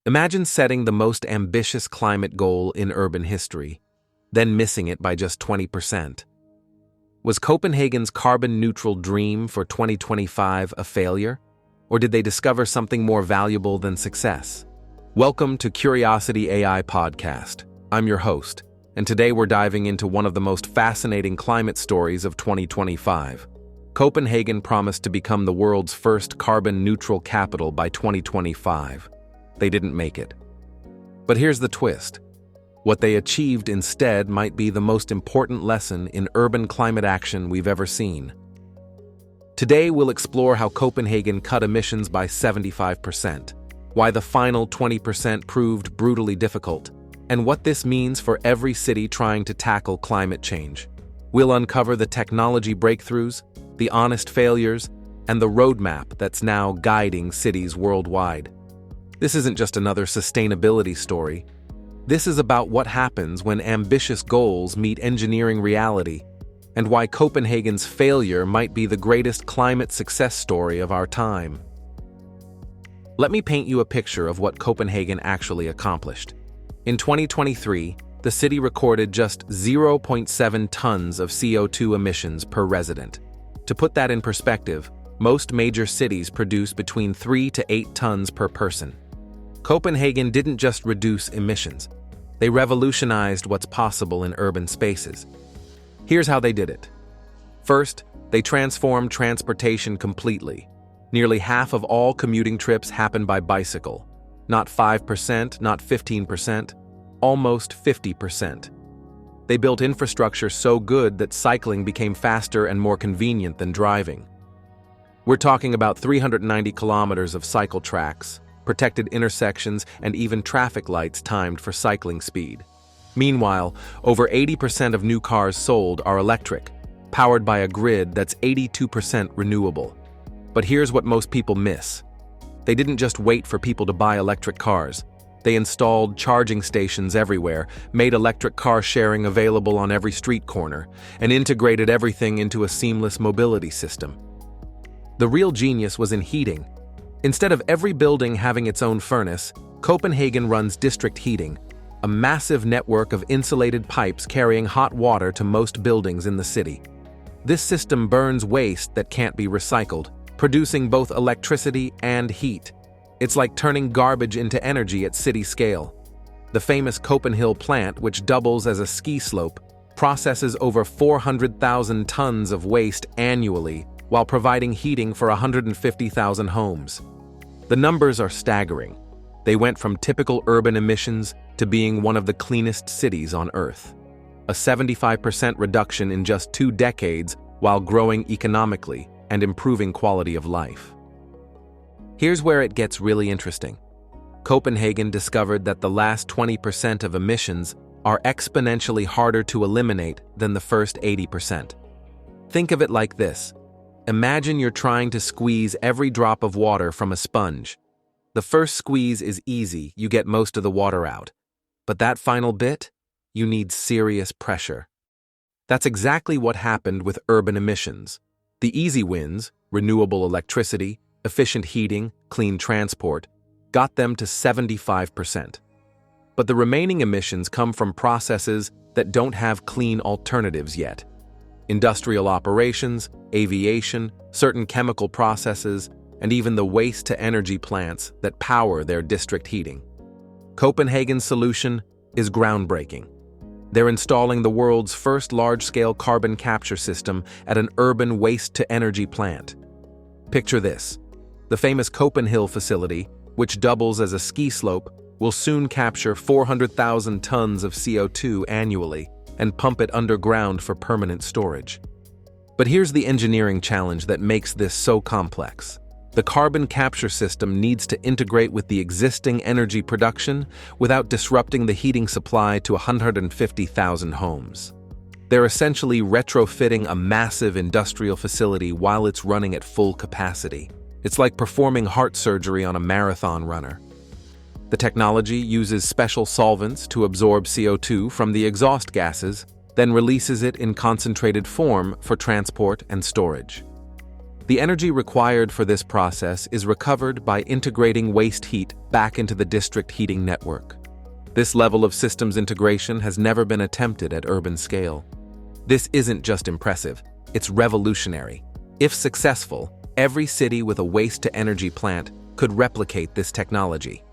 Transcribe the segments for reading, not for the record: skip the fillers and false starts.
Imagine setting the most ambitious climate goal in urban history, then missing it by just 20%. Was Copenhagen's carbon-neutral dream for 2025 a failure? Or did they discover something more valuable than success? Welcome to Curiosity AI Podcast. I'm your host, and today we're diving into one of the most fascinating climate stories of 2025. Copenhagen promised to become the world's first carbon-neutral capital by 2025. They didn't make it. But here's the twist. What they achieved instead might be the most important lesson in urban climate action we've ever seen. Today we'll explore how Copenhagen cut emissions by 75%, why the final 20% proved brutally difficult, and what this means for every city trying to tackle climate change. We'll uncover the technology breakthroughs, the honest failures, and the roadmap that's now guiding cities worldwide. This isn't just another sustainability story. This is about what happens when ambitious goals meet engineering reality, and why Copenhagen's failure might be the greatest climate success story of our time. Let me paint you a picture of what Copenhagen actually accomplished. In 2023, the city recorded just 0.7 tons of CO2 emissions per resident. To put that in perspective, most major cities produce between 3 to 8 tons per person. Copenhagen didn't just reduce emissions. They revolutionized what's possible in urban spaces. Here's how they did it. First, they transformed transportation completely. Nearly half of all commuting trips happen by bicycle. Not 5%, not 15%, almost 50%. They built infrastructure so good that cycling became faster and more convenient than driving. We're talking about 390 kilometers of cycle tracks, protected intersections, and even traffic lights timed for cycling speed. Meanwhile, over 80% of new cars sold are electric, powered by a grid that's 82% renewable. But here's what most people miss. They didn't just wait for people to buy electric cars. They installed charging stations everywhere, made electric car sharing available on every street corner, and integrated everything into a seamless mobility system. The real genius was in heating. Instead of every building having its own furnace, Copenhagen runs district heating, a massive network of insulated pipes carrying hot water to most buildings in the city. This system burns waste that can't be recycled, producing both electricity and heat. It's like turning garbage into energy at city scale. The famous Copenhagen plant, which doubles as a ski slope, processes over 400,000 tons of waste annually while providing heating for 150,000 homes. The numbers are staggering. They went from typical urban emissions to being one of the cleanest cities on Earth. A 75% reduction in just 2 decades while growing economically and improving quality of life. Here's where it gets really interesting. Copenhagen discovered that the last 20% of emissions are exponentially harder to eliminate than the first 80%. Think of it like this. Imagine you're trying to squeeze every drop of water from a sponge. The first squeeze is easy, you get most of the water out. But that final bit, you need serious pressure. That's exactly what happened with urban emissions. The easy wins, renewable electricity, efficient heating, clean transport, got them to 75%. But the remaining emissions come from processes that don't have clean alternatives yet. Industrial operations, aviation, certain chemical processes, and even the waste-to-energy plants that power their district heating. Copenhagen's solution is groundbreaking. They're installing the world's first large-scale carbon capture system at an urban waste-to-energy plant. Picture this. The famous Copenhagen facility, which doubles as a ski slope, will soon capture 400,000 tons of CO2 annually and pump it underground for permanent storage. But here's the engineering challenge that makes this so complex. The carbon capture system needs to integrate with the existing energy production without disrupting the heating supply to 150,000 homes. They're essentially retrofitting a massive industrial facility while it's running at full capacity. It's like performing heart surgery on a marathon runner. The technology uses special solvents to absorb CO2 from the exhaust gases, then releases it in concentrated form for transport and storage. The energy required for this process is recovered by integrating waste heat back into the district heating network. This level of systems integration has never been attempted at urban scale. This isn't just impressive, it's revolutionary. If successful, every city with a waste-to-energy plant could replicate this technology.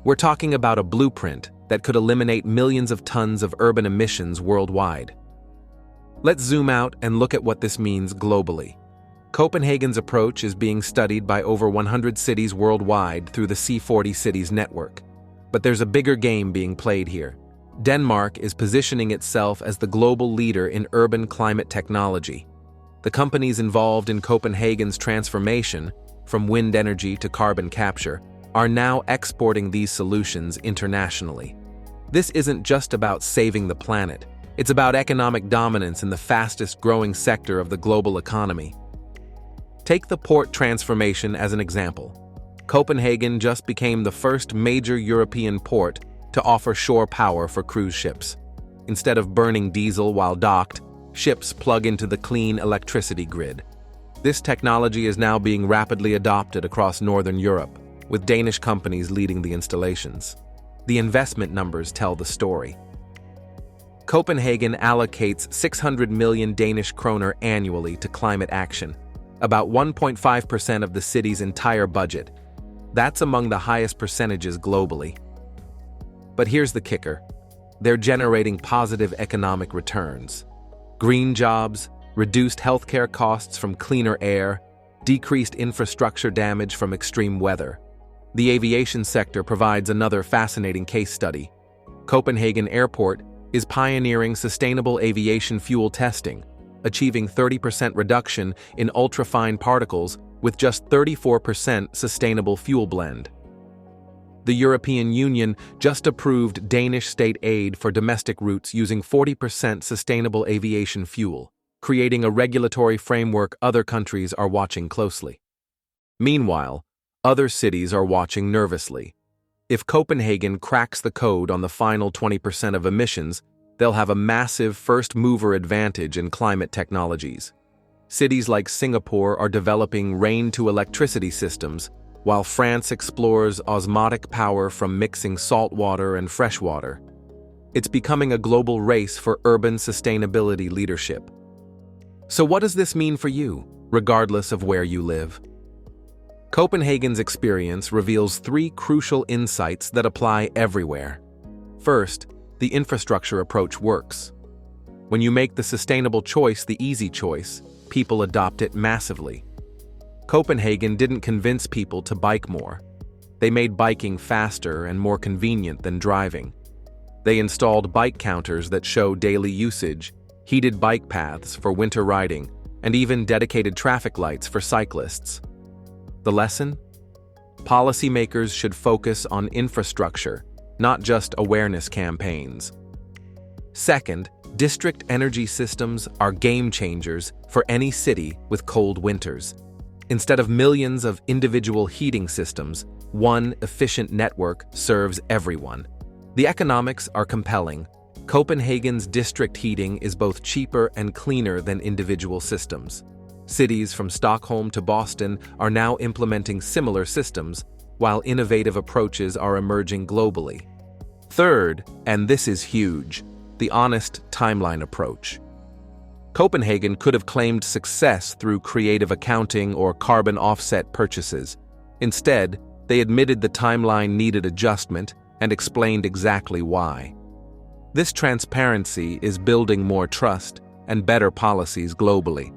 We're talking about a blueprint that could eliminate millions of tons of urban emissions worldwide. Let's zoom out and look at what this means globally. Copenhagen's approach is being studied by over 100 cities worldwide through the C40 Cities network. But there's a bigger game being played here. Denmark is positioning itself as the global leader in urban climate technology. The companies involved in Copenhagen's transformation, from wind energy to carbon capture, are now exporting these solutions internationally. This isn't just about saving the planet. It's about economic dominance in the fastest-growing sector of the global economy. Take the port transformation as an example. Copenhagen just became the first major European port to offer shore power for cruise ships. Instead of burning diesel while docked, ships plug into the clean electricity grid. This technology is now being rapidly adopted across Northern Europe, with Danish companies leading the installations. The investment numbers tell the story. Copenhagen allocates 600 million Danish kroner annually to climate action, about 1.5% of the city's entire budget. That's among the highest percentages globally. But here's the kicker. They're generating positive economic returns. Green jobs, reduced healthcare costs from cleaner air, decreased infrastructure damage from extreme weather. The aviation sector provides another fascinating case study. Copenhagen Airport is pioneering sustainable aviation fuel testing, achieving 30% reduction in ultrafine particles with just 34% sustainable fuel blend. The European Union just approved Danish state aid for domestic routes using 40% sustainable aviation fuel, creating a regulatory framework other countries are watching closely. Meanwhile, other cities are watching nervously. If Copenhagen cracks the code on the final 20% of emissions, they'll have a massive first-mover advantage in climate technologies. Cities like Singapore are developing rain-to-electricity systems, while France explores osmotic power from mixing salt water and fresh water. It's becoming a global race for urban sustainability leadership. So what does this mean for you, regardless of where you live? Copenhagen's experience reveals three crucial insights that apply everywhere. First, the infrastructure approach works. When you make the sustainable choice the easy choice, people adopt it massively. Copenhagen didn't convince people to bike more. They made biking faster and more convenient than driving. They installed bike counters that show daily usage, heated bike paths for winter riding, and even dedicated traffic lights for cyclists. The lesson? Policymakers should focus on infrastructure, not just awareness campaigns. Second, district energy systems are game changers for any city with cold winters. Instead of millions of individual heating systems, one efficient network serves everyone. The economics are compelling. Copenhagen's district heating is both cheaper and cleaner than individual systems. Cities from Stockholm to Boston are now implementing similar systems, while innovative approaches are emerging globally. Third, and this is huge, the honest timeline approach. Copenhagen could have claimed success through creative accounting or carbon offset purchases. Instead, they admitted the timeline needed adjustment and explained exactly why. This transparency is building more trust and better policies globally.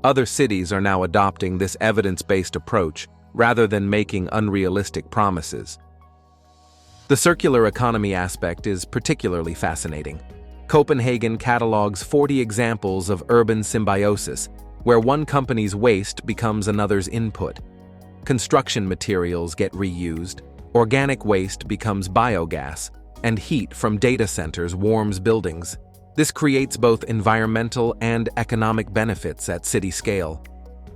Other cities are now adopting this evidence-based approach rather than making unrealistic promises. The circular economy aspect is particularly fascinating. Copenhagen catalogs 40 examples of urban symbiosis, where one company's waste becomes another's input. Construction materials get reused, organic waste becomes biogas, and heat from data centers warms buildings. This creates both environmental and economic benefits at city scale.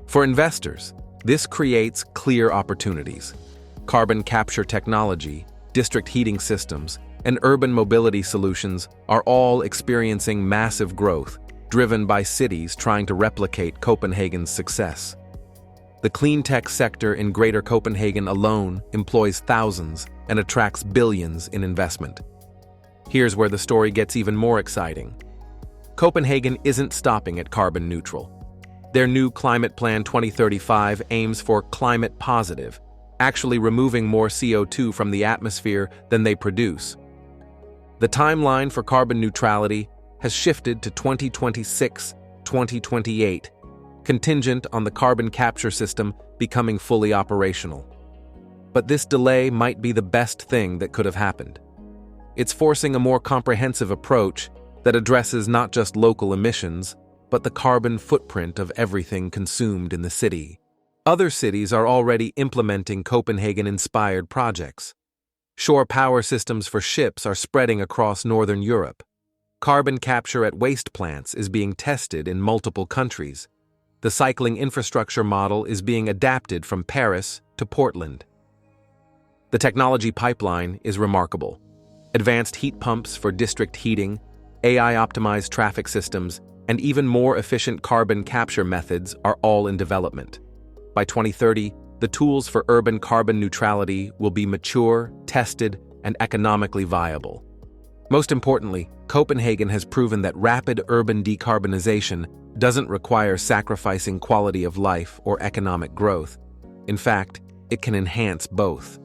For investors, this creates clear opportunities. Carbon capture technology, district heating systems, and urban mobility solutions are all experiencing massive growth, driven by cities trying to replicate Copenhagen's success. The clean tech sector in Greater Copenhagen alone employs thousands and attracts billions in investment. Here's where the story gets even more exciting. Copenhagen isn't stopping at carbon neutral. Their new Climate Plan 2035 aims for climate positive, actually removing more CO2 from the atmosphere than they produce. The timeline for carbon neutrality has shifted to 2026-2028, contingent on the carbon capture system becoming fully operational. But this delay might be the best thing that could have happened. It's forcing a more comprehensive approach that addresses not just local emissions, but the carbon footprint of everything consumed in the city. Other cities are already implementing Copenhagen-inspired projects. Shore power systems for ships are spreading across Northern Europe. Carbon capture at waste plants is being tested in multiple countries. The cycling infrastructure model is being adapted from Paris to Portland. The technology pipeline is remarkable. Advanced heat pumps for district heating, AI-optimized traffic systems, and even more efficient carbon capture methods are all in development. By 2030, the tools for urban carbon neutrality will be mature, tested, and economically viable. Most importantly, Copenhagen has proven that rapid urban decarbonization doesn't require sacrificing quality of life or economic growth. In fact, it can enhance both.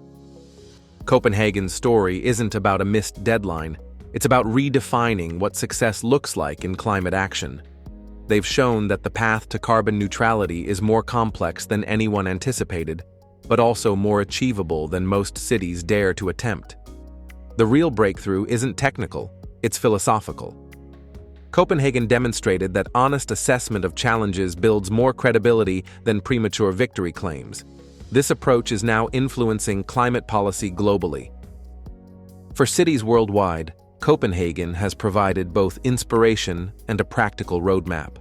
Copenhagen's story isn't about a missed deadline. It's about redefining what success looks like in climate action. They've shown that the path to carbon neutrality is more complex than anyone anticipated, but also more achievable than most cities dare to attempt. The real breakthrough isn't technical, it's philosophical. Copenhagen demonstrated that honest assessment of challenges builds more credibility than premature victory claims. This approach is now influencing climate policy globally. For cities worldwide, Copenhagen has provided both inspiration and a practical roadmap.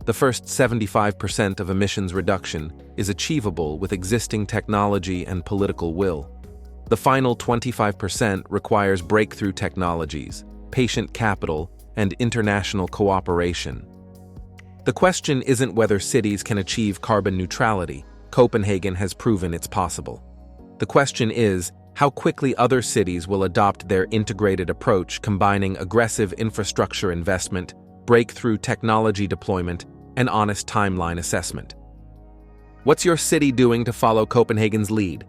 The first 75% of emissions reduction is achievable with existing technology and political will. The final 25% requires breakthrough technologies, patient capital, and international cooperation. The question isn't whether cities can achieve carbon neutrality. Copenhagen has proven it's possible. The question is how quickly other cities will adopt their integrated approach, combining aggressive infrastructure investment, breakthrough technology deployment, and honest timeline assessment. What's your city doing to follow Copenhagen's lead?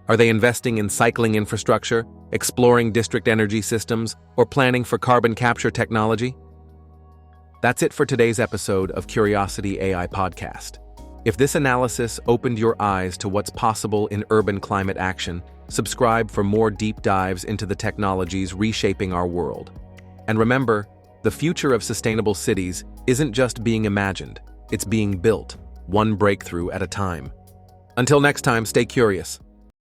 Are they investing in cycling infrastructure, exploring district energy systems, or planning for carbon capture technology? That's it for today's episode of Curiosity AI Podcast. If this analysis opened your eyes to what's possible in urban climate action, subscribe for more deep dives into the technologies reshaping our world. And remember, the future of sustainable cities isn't just being imagined, it's being built, one breakthrough at a time. Until next time, stay curious.